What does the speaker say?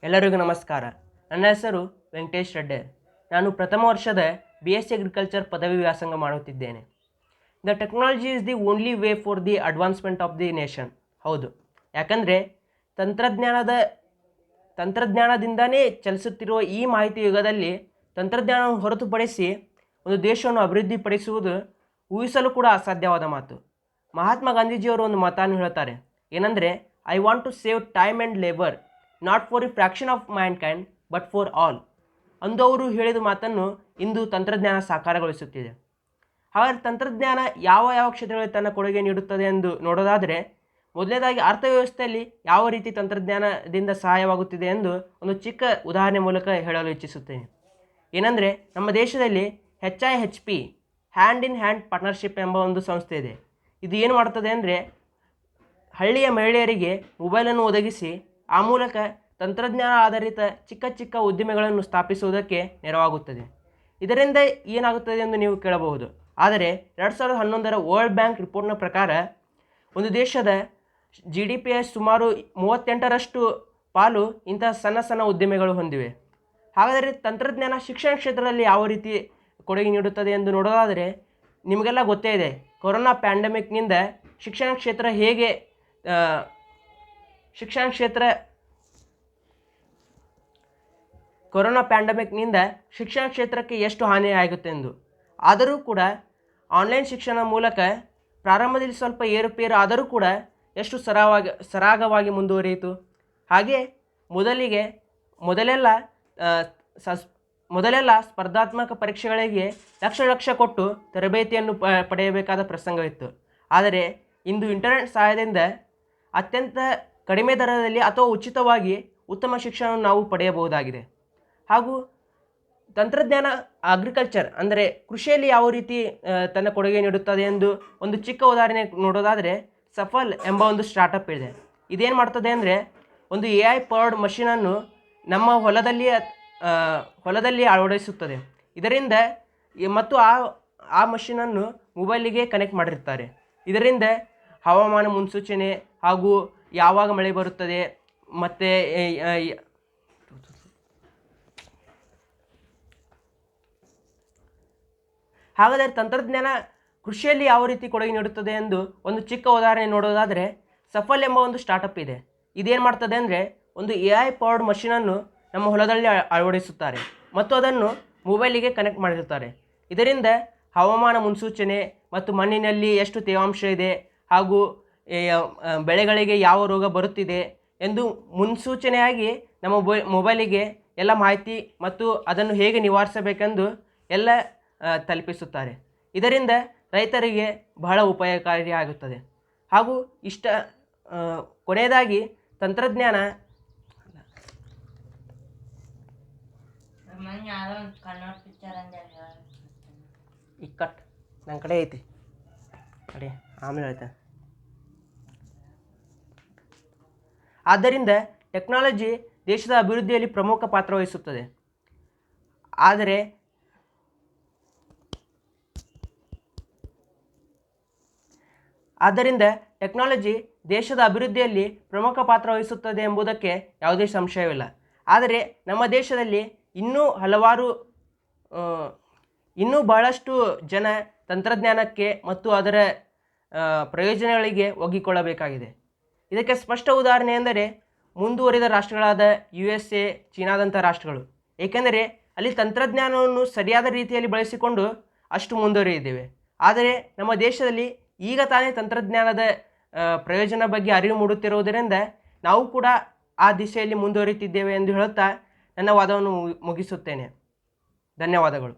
ಎಲ್ಲರಿಗೂ ನಮಸ್ಕಾರ. ನನ್ನ ಹೆಸರು ವೆಂಕಟೇಶ್ ರೆಡ್ಡಿ. ನಾನು ಪ್ರಥಮ ವರ್ಷದ BSc ಅಗ್ರಿಕಲ್ಚರ್ ಪದವಿ ವ್ಯಾಸಂಗ ಮಾಡುತ್ತಿದ್ದೇನೆ. The technology is the only way for the advancement of the nation. ಹೌದು, ಯಾಕಂದರೆ ತಂತ್ರಜ್ಞಾನದಿಂದನೇ ಚಲಿಸುತ್ತಿರುವ ಈ ಮಾಹಿತಿ ಯುಗದಲ್ಲಿ ತಂತ್ರಜ್ಞಾನವನ್ನು ಹೊರತುಪಡಿಸಿ ಒಂದು ದೇಶವನ್ನು ಅಭಿವೃದ್ಧಿಪಡಿಸುವುದು ಊಹಿಸಲು ಕೂಡ ಅಸಾಧ್ಯವಾದ ಮಾತು. ಮಹಾತ್ಮ ಗಾಂಧೀಜಿಯವರು ಒಂದು ಮಾತನ್ನು ಹೇಳ್ತಾರೆ, ಏನಂದರೆ, I want to save time and labour, not for a fraction of mankind but for all ಅಂದು ಅವರು ಹೇಳಿದ ಮಾತನ್ನು ಇಂದು ತಂತ್ರಜ್ಞಾನ ಸಾಕಾರಗೊಳಿಸುತ್ತಿದೆ. ಹಾಗಾದರೆ ತಂತ್ರಜ್ಞಾನ ಯಾವ ಕ್ಷೇತ್ರಗಳಲ್ಲಿ ತನ್ನ ಕೊಡುಗೆ ನೀಡುತ್ತದೆ ಎಂದು ನೋಡೋದಾದರೆ, ಮೊದಲನೇದಾಗಿ ಅರ್ಥವ್ಯವಸ್ಥೆಯಲ್ಲಿ ಯಾವ ರೀತಿ ತಂತ್ರಜ್ಞಾನದಿಂದ ಸಹಾಯವಾಗುತ್ತಿದೆ ಎಂದು ಒಂದು ಚಿಕ್ಕ ಉದಾಹರಣೆ ಮೂಲಕ ಹೇಳಲು ಇಚ್ಛಿಸುತ್ತೇನೆ. ಏನಂದರೆ, ನಮ್ಮ ದೇಶದಲ್ಲಿ HIHP hand in hand partnership ಎಂಬ ಒಂದು ಸಂಸ್ಥೆ ಇದೆ. ಇದು ಏನು ಮಾಡ್ತದೆ ಅಂದರೆ, ಹಳ್ಳಿಯ ಮಹಿಳೆಯರಿಗೆ ಮೊಬೈಲನ್ನು ಒದಗಿಸಿ ಆ ಮೂಲಕ ತಂತ್ರಜ್ಞಾನ ಆಧಾರಿತ ಚಿಕ್ಕ ಚಿಕ್ಕ ಉದ್ದಿಮೆಗಳನ್ನು ಸ್ಥಾಪಿಸುವುದಕ್ಕೆ ನೆರವಾಗುತ್ತದೆ. ಇದರಿಂದ ಏನಾಗುತ್ತದೆ ಎಂದು ನೀವು ಕೇಳಬಹುದು. ಆದರೆ 2011ರ ವರ್ಲ್ಡ್ ಬ್ಯಾಂಕ್ ರಿಪೋರ್ಟ್ನ ಪ್ರಕಾರ ಒಂದು ದೇಶದ GDPಯ ಸುಮಾರು 38ರಷ್ಟು ಪಾಲು ಇಂತಹ ಸಣ್ಣ ಸಣ್ಣ ಉದ್ದಿಮೆಗಳು ಹೊಂದಿವೆ. ಹಾಗಾದರೆ ತಂತ್ರಜ್ಞಾನ ಶಿಕ್ಷಣ ಕ್ಷೇತ್ರದಲ್ಲಿ ಯಾವ ರೀತಿ ಕೊಡುಗೆ ನೀಡುತ್ತದೆ ಎಂದು ನೋಡೋದಾದರೆ, ನಿಮಗೆಲ್ಲ ಗೊತ್ತೇ ಇದೆ, ಕೊರೋನಾ ಪ್ಯಾಂಡಮಿಕ್ನಿಂದ ಶಿಕ್ಷಣ ಕ್ಷೇತ್ರಕ್ಕೆ ಎಷ್ಟು ಹಾನಿಯಾಗುತ್ತೆ ಎಂದು. ಆದರೂ ಕೂಡ ಆನ್ಲೈನ್ ಶಿಕ್ಷಣ ಮೂಲಕ ಪ್ರಾರಂಭದಲ್ಲಿ ಸ್ವಲ್ಪ ಏರುಪೇರು ಆದರೂ ಕೂಡ ಎಷ್ಟು ಸರಾಗವಾಗಿ ಮುಂದುವರಿಯಿತು. ಹಾಗೆ ಮೊದಲೆಲ್ಲ ಸ್ಪರ್ಧಾತ್ಮಕ ಪರೀಕ್ಷೆಗಳಿಗೆ ಲಕ್ಷ ಕೊಟ್ಟು ತರಬೇತಿಯನ್ನು ಪಡೆಯಬೇಕಾದ ಪ್ರಸಂಗವಿತ್ತು. ಆದರೆ ಇಂದು ಇಂಟರ್ನೆಟ್ ಸಹಾಯದಿಂದ ಅತ್ಯಂತ ಕಡಿಮೆ ದರದಲ್ಲಿ ಅಥವಾ ಉಚಿತವಾಗಿ ಉತ್ತಮ ಶಿಕ್ಷಣವನ್ನು ನಾವು ಪಡೆಯಬಹುದಾಗಿದೆ. ಹಾಗೂ ತಂತ್ರಜ್ಞಾನ ಅಗ್ರಿಕಲ್ಚರ್ ಅಂದರೆ ಕೃಷಿಯಲ್ಲಿ ಯಾವ ರೀತಿ ತನ್ನ ಕೊಡುಗೆ ನೀಡುತ್ತದೆ ಎಂದು ಒಂದು ಚಿಕ್ಕ ಉದಾಹರಣೆ ನೋಡೋದಾದರೆ, ಸಫಲ್ ಎಂಬ ಒಂದು ಸ್ಟಾರ್ಟಪ್ ಇದೆ. ಇದೇನು ಮಾಡ್ತದೆ ಅಂದರೆ, ಒಂದು AI ಪವರ್ಡ್ ಮಷೀನನ್ನು ನಮ್ಮ ಹೊಲದಲ್ಲಿ ಅಳವಡಿಸುತ್ತದೆ. ಇದರಿಂದ ಮತ್ತು ಆ ಮಷೀನನ್ನು ಮೊಬೈಲಿಗೆ ಕನೆಕ್ಟ್ ಮಾಡಿರ್ತಾರೆ. ಇದರಿಂದ ಹವಾಮಾನ ಮುನ್ಸೂಚನೆ ಹಾಗೂ ಯಾವಾಗ ಮಳೆ ಬರುತ್ತದೆ ಮತ್ತು ಹಾಗಾದರೆ ತಂತ್ರಜ್ಞಾನ ಕೃಷಿಯಲ್ಲಿ ಯಾವ ರೀತಿ ಕೊಡುಗೆ ನೀಡುತ್ತದೆ ಎಂದು ಒಂದು ಚಿಕ್ಕ ಉದಾಹರಣೆ ನೋಡೋದಾದರೆ, ಸಫಲ್ ಎಂಬ ಒಂದು ಸ್ಟಾರ್ಟಪ್ ಇದೆ. ಇದೇನು ಮಾಡ್ತದೆ ಅಂದರೆ, ಒಂದು AI ಪವರ್ಡ್ ಮಷೀನನ್ನು ನಮ್ಮ ಹೊಲದಲ್ಲಿ ಅಳವಡಿಸುತ್ತಾರೆ ಮತ್ತು ಅದನ್ನು ಮೊಬೈಲಿಗೆ ಕನೆಕ್ಟ್ ಮಾಡಿರ್ತಾರೆ. ಇದರಿಂದ ಹವಾಮಾನ ಮುನ್ಸೂಚನೆ ಮತ್ತು ಮಣ್ಣಿನಲ್ಲಿ ಎಷ್ಟು ತೇವಾಂಶ ಇದೆ ಹಾಗೂ ಬೆಳೆಗಳಿಗೆ ಯಾವ ರೋಗ ಬರುತ್ತಿದೆ ಎಂದು ಮುನ್ಸೂಚನೆಯಾಗಿ ನಮ್ಮ ಮೊಬೈಲಿಗೆ ಎಲ್ಲ ಮಾಹಿತಿ ಮತ್ತು ಅದನ್ನು ಹೇಗೆ ನಿವಾರಿಸಬೇಕೆಂದು ಎಲ್ಲ ತಲುಪಿಸುತ್ತಾರೆ. ಇದರಿಂದ ರೈತರಿಗೆ ಬಹಳ ಉಪಯೋಗಕಾರಿಯಾಗುತ್ತದೆ. ಹಾಗೂ ಕೊನೆಯದಾಗಿ ತಂತ್ರಜ್ಞಾನ ನನ್ನ ಕಡೆ ಐತಿ ಕಡೆ ಆಮೇಲೆ ಹೇಳ್ತೇನೆ. ಆದ್ದರಿಂದ ಟೆಕ್ನಾಲಜಿ ದೇಶದ ಅಭಿವೃದ್ಧಿಯಲ್ಲಿ ಪ್ರಮುಖ ಪಾತ್ರ ವಹಿಸುತ್ತದೆ. ಆದ್ದರಿಂದ ಟೆಕ್ನಾಲಜಿ ದೇಶದ ಅಭಿವೃದ್ಧಿಯಲ್ಲಿ ಪ್ರಮುಖ ಪಾತ್ರ ವಹಿಸುತ್ತದೆ ಎಂಬುದಕ್ಕೆ ಯಾವುದೇ ಸಂಶಯವಿಲ್ಲ. ಆದರೆ ನಮ್ಮ ದೇಶದಲ್ಲಿ ಇನ್ನೂ ಬಹಳಷ್ಟು ಜನ ತಂತ್ರಜ್ಞಾನಕ್ಕೆ ಮತ್ತು ಅದರ ಪ್ರಯೋಜನಗಳಿಗೆ ಒಗ್ಗಿಕೊಳ್ಳಬೇಕಾಗಿದೆ. ಇದಕ್ಕೆ ಸ್ಪಷ್ಟ ಉದಾಹರಣೆ ಎಂದರೆ ಮುಂದುವರಿದ ರಾಷ್ಟ್ರಗಳಾದ USA, ಚೀನಾದಂಥ ರಾಷ್ಟ್ರಗಳು. ಏಕೆಂದರೆ ಅಲ್ಲಿ ತಂತ್ರಜ್ಞಾನವನ್ನು ಸರಿಯಾದ ರೀತಿಯಲ್ಲಿ ಬಳಸಿಕೊಂಡು ಅಷ್ಟು ಮುಂದುವರಿದಿವೆ. ಆದರೆ ನಮ್ಮ ದೇಶದಲ್ಲಿ ಈಗ ತಾನೇ ತಂತ್ರಜ್ಞಾನದ ಪ್ರಯೋಜನ ಬಗ್ಗೆ ಅರಿವು ಮೂಡುತ್ತಿರುವುದರಿಂದ ನಾವು ಕೂಡ ಆ ದಿಶೆಯಲ್ಲಿ ಮುಂದುವರಿತಿದ್ದೇವೆ ಎಂದು ಹೇಳುತ್ತಾ ನನ್ನ ವಾದವನ್ನು ಮುಗಿಸುತ್ತೇನೆ. ಧನ್ಯವಾದಗಳು.